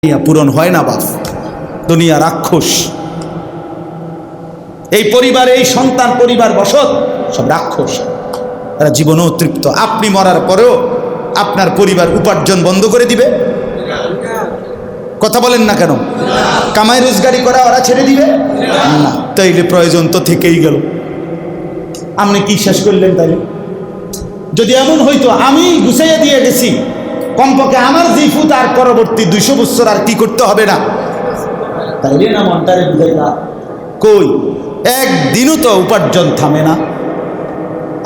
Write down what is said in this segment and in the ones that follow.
পূরণ হয় না বাপ। দুনিয়া রাক্ষস। এই পরিবারে এই সন্তান পরিবার বসত সব রাক্ষস, তারা জীবনও তৃপ্ত। আপনি মরার পরেও আপনার পরিবার উপার্জন বন্ধ করে দিবে? কথা বলেন না কেন? কামাই রোজগারি করা ওরা ছেড়ে দিবে না। তাইলে প্রয়োজন তো থেকেই গেল। আপনি কি শেষ করলেন? তাইলে যদি এমন হইতো আমি গুছাইয়া দিয়ে গেছি, কমপক্ষে আমার জিফু তার পরবর্তী 200 বছর আর কি করতে হবে না, তাইলে না মনটারে বুঝাইলা। কই একদিনও তো উপার্জন থামে না।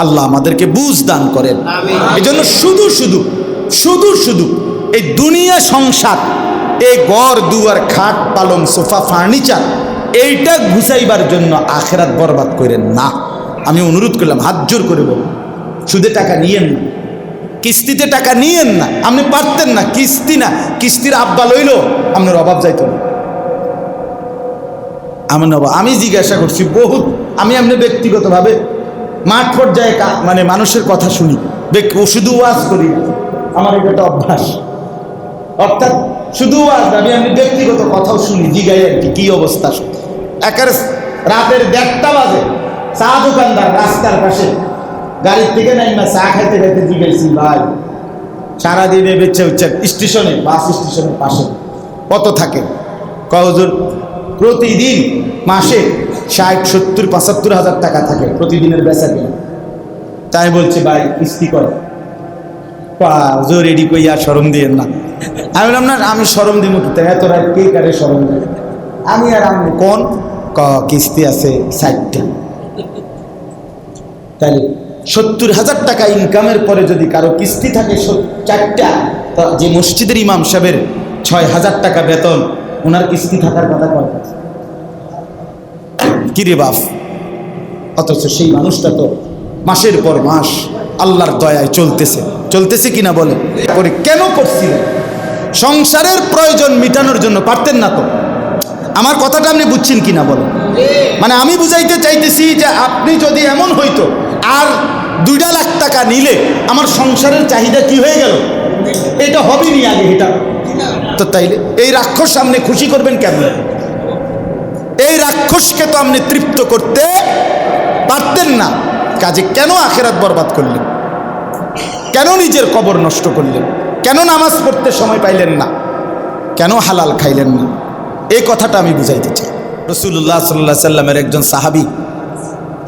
আল্লাহ আমাদেরকে বুঝ দান করেন। এই জন্য শুধু শুধু এই দুনিয়া সংসার, এই ঘর দুয়ার খাট পালং সোফা ফার্নিচার, এইটা গুছাইবার জন্য আখেরাত বরবাদ করেন না। আমি অনুরোধ করলাম, হাত জোর করে বলুন, সুদে টাকা নিয়েন না, কিস্তিতে টাকা নিয়েন না। আপনি পারতেন না, কিস্তি না, কিস্তির আব্বা লইল আপনার অভাব যাইত না। আমি জিজ্ঞাসা করছি বহুত, আমি আপনি ব্যক্তিগতভাবে মাঠ পর্যায়ে মানে মানুষের কথা শুনি, শুধু ওয়াজ করি, আমার এটা অভ্যাস। অর্থাৎ শুধু ওয়াজ, আমি ব্যক্তিগত কথাও শুনি, জিগাই আর কি অবস্থা। একের রাতের 1:30 বাজে চা দোকানদার রাস্তার পাশে গাড়ির থেকে নাইমা চা খাইতে খাইতে জিজ্ঞাসি, ভাই সারাদিনে বেচে হচ্ছে স্টেশনে, বাস স্টেশনের পাশে কত থাকে? হুজুর প্রতিদিন মাসে 60, 70, 75 হাজার টাকা থাকে প্রতিদিনের বেচা কিনা। তাই বলছে ভাই কিস্তি করে হুজুর রেডি কইয়া শরম দিয়েন না। আমি বললাম না, আমি শরম দিব কি? এত রাত কে কারে শরম দেবে? আমি আর আমি কোন কিস্তি আছে 60টা। তাহলে 70,000 টাকা ইনকামের পরে যদি কারো কিস্তি থাকে 4টা, যে মসজিদের ইমাম সাহেবের 6,000 টাকা বেতন, ওনার কিস্তি থাকার কথা কয়? কিরে বাপ? অথচ সেই মানুষটা তো মাসের পর মাস আল্লাহর দয়ায় চলতেছে কিনা বলে করে। কেন করছিলেন? সংসারের প্রয়োজন মিটানোর জন্য। পারতেন না তো? আমার কথাটা আপনি বুঝছেন কিনা বলেন? মানে আমি বুঝাইতে চাইতেছি যে আপনি যদি এমন হইতো আর 2 লাখ টাকা নিলে আমার সংসারের চাহিদা কি হয়ে গেল, এটা হবেনি আগে এটা তো। তাইলে এই রাক্ষস আপনি খুশি করবেন কেমন? এই রাক্ষসকে তো আপনি তৃপ্ত করতে পারতেন না। কাজে কেন আখেরাত বরবাদ করলেন? কেন নিজের কবর নষ্ট করলেন? কেন নামাজ পড়তে সময় পাইলেন না? কেন হালাল খাইলেন না? এই কথাটা আমি বুঝাইতে চাই। রাসূলুল্লাহ সাল্লাল্লাহু আলাইহি সাল্লামের একজন সাহাবী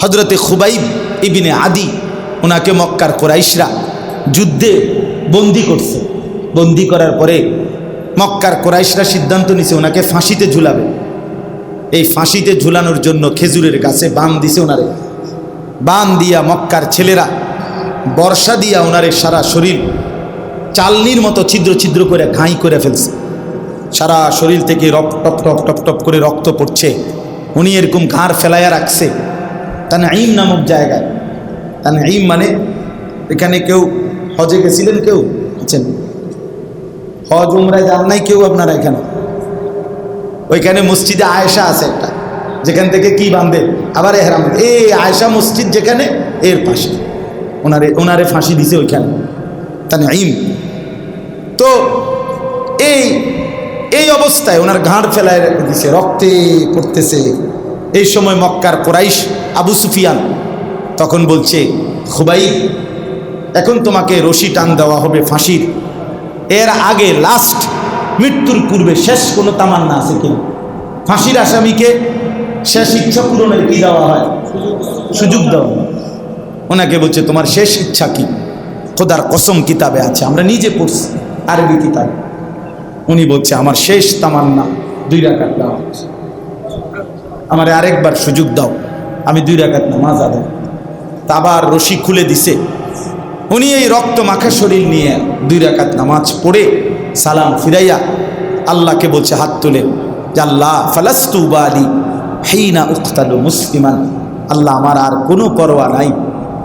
হযরতে খুবাইব ইবনে আদি, ওনাকে মক্কার কুরাইশরা যুদ্ধে বন্দি করছে। বন্দি করার পরে মক্কার কুরাইশরা সিদ্ধান্ত নিছে ওনাকে ফাঁসিতে ঝুলাবে। এই ফাঁসিতে ঝুলানোর জন্য খেজুরের গাছে বান দিছে ওনারে। বান দিয়া মক্কার ছেলেরা বর্ষা দিয়া ওনারে সারা শরীর চালনির মতো ছিদ্র ছিদ্র করে ঘাই করে ফেলছে। সারা শরীর থেকে টপ টপ করে রক্ত পড়ছে। উনি এরকম ঘাড় ফেলাইয়া রাখছে তানঈম নামক জায়গায়। তানঈম মানে এখানে কেউ হজে গেছিলেন? কেউ আছেন? হজ উমরায় যান নাই কেউ আপনারা এখানে? ওইখানে মসজিদে আয়েশা আছে একটা, যেখান থেকে কি বাঁধে আবার এহরাম। এই আয়েশা মসজিদ যেখানে, এর পাশে ওনারে ফাঁসি দিছে ওইখানে তানঈম। তো এই অবস্থায় ওনার ঘাড় ফেলায় রেখে দিছে, রক্তে পড়তেছে। এই সময় মক্কার কুরাইশ আবু সুফিয়ান তখন বলছে, খুবাইব এখন তোমাকে রশি টান দেওয়া হবে ফাঁসির। এর আগে লাস্ট মৃত্যুর পূর্বে শেষ কোনো তামান্না আছে কিনা? ফাঁসির আসামিকে শেষ ইচ্ছা পূরণের কি দেওয়া হয়? সুযোগ দেওয়া। ওনাকে বলছে তোমার শেষ ইচ্ছা কি? খোদার কসম কিতাবে আছে, আমরা নিজে পড়ছি আরবি কিতাব। উনি বলছে আমার শেষ তামান্না 2 রাকাত দাও, আমারে আরেকবার সুযোগ দাও, আমি 2 রাকাত নামাজ আদায়। তা আবার রশি খুলে দিছে। উনি এই রক্ত মাখা শরীর নিয়ে 2 রাকাত নামাজ পড়ে সালাম ফিরাইয়া আল্লাহকে বলছে হাত তুলে, যে আল্লাহ ফালাস্তু বালি হিনা উক্তালু মুসলিমান, আল্লাহ আমার আর কোনো পরোয়া নাই,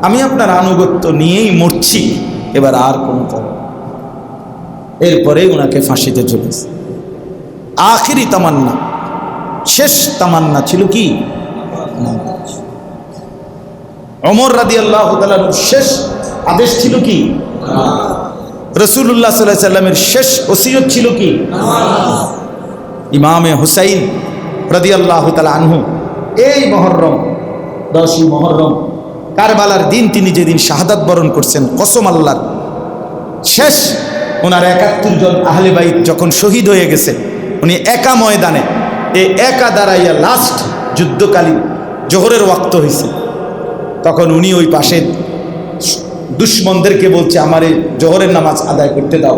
আমি আপনার আনুগত্য নিয়েই মরছি, এবার আর কোনো পরোয়া। এরপরে ওনাকে ফাঁসিতে ঝুলেছে। আখিরি তামান্না, শেষ তামান্না ছিল কি? ওমর রাদিয়াল্লাহু তাআলার শেষ আদেশ ছিল কি? রাসূলুল্লাহ সাল্লাল্লাহু আলাইহি সাল্লামের শেষ ওসিয়ত ছিল কি? ইমামে হুসাইন রাদিয়াল্লাহু তাআলা আনহু এই মুহররম 10ই মুহররম কারবালার দিন তিনি যেদিন শাহাদাত বরণ করছেন, কসম আল্লাহর, শেষ ওনার 71 জন আহলে বাইত যখন শহীদ হয়ে গেছে, উনি একা ময়দানে এই একা দাঁড়াইয়া লাস্ট যুদ্ধকালীন জোহরের ওয়াক্ত হয়েছে, তখন উনি ওই পাশে দুশ্মনদেরকে বলছে আমার এই জোহরের নামাজ আদায় করতে দাও,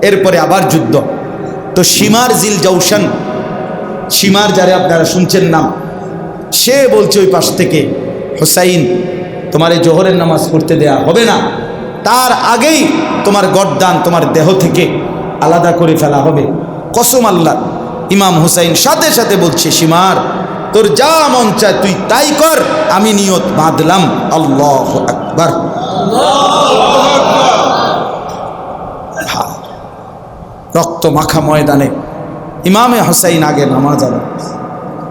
এরপরে আবার যুদ্ধ। তো শিমার জিল জাউশান, শিমার যারে আপনারা শুনছেন নাম, সে বলছে ওই পাশ থেকে, হুসাইন তোমার এই জোহরের নামাজ পড়তে দেয়া হবে না, তার আগেই তোমার গর্দান তোমার দেহ থেকে আলাদা করে ফেলা হবে। কসম আল্লাহ, ইমাম হুসাইন সাথে সাথে বলছে, শিমার তোর যা মন চায় তুই তাই কর, আমি নিয়ত বাঁধলাম। আল্লাহু আকবার। রক্ত মাখা ময়দানে ইমামে হুসাইন আগে নামাজ আদায়।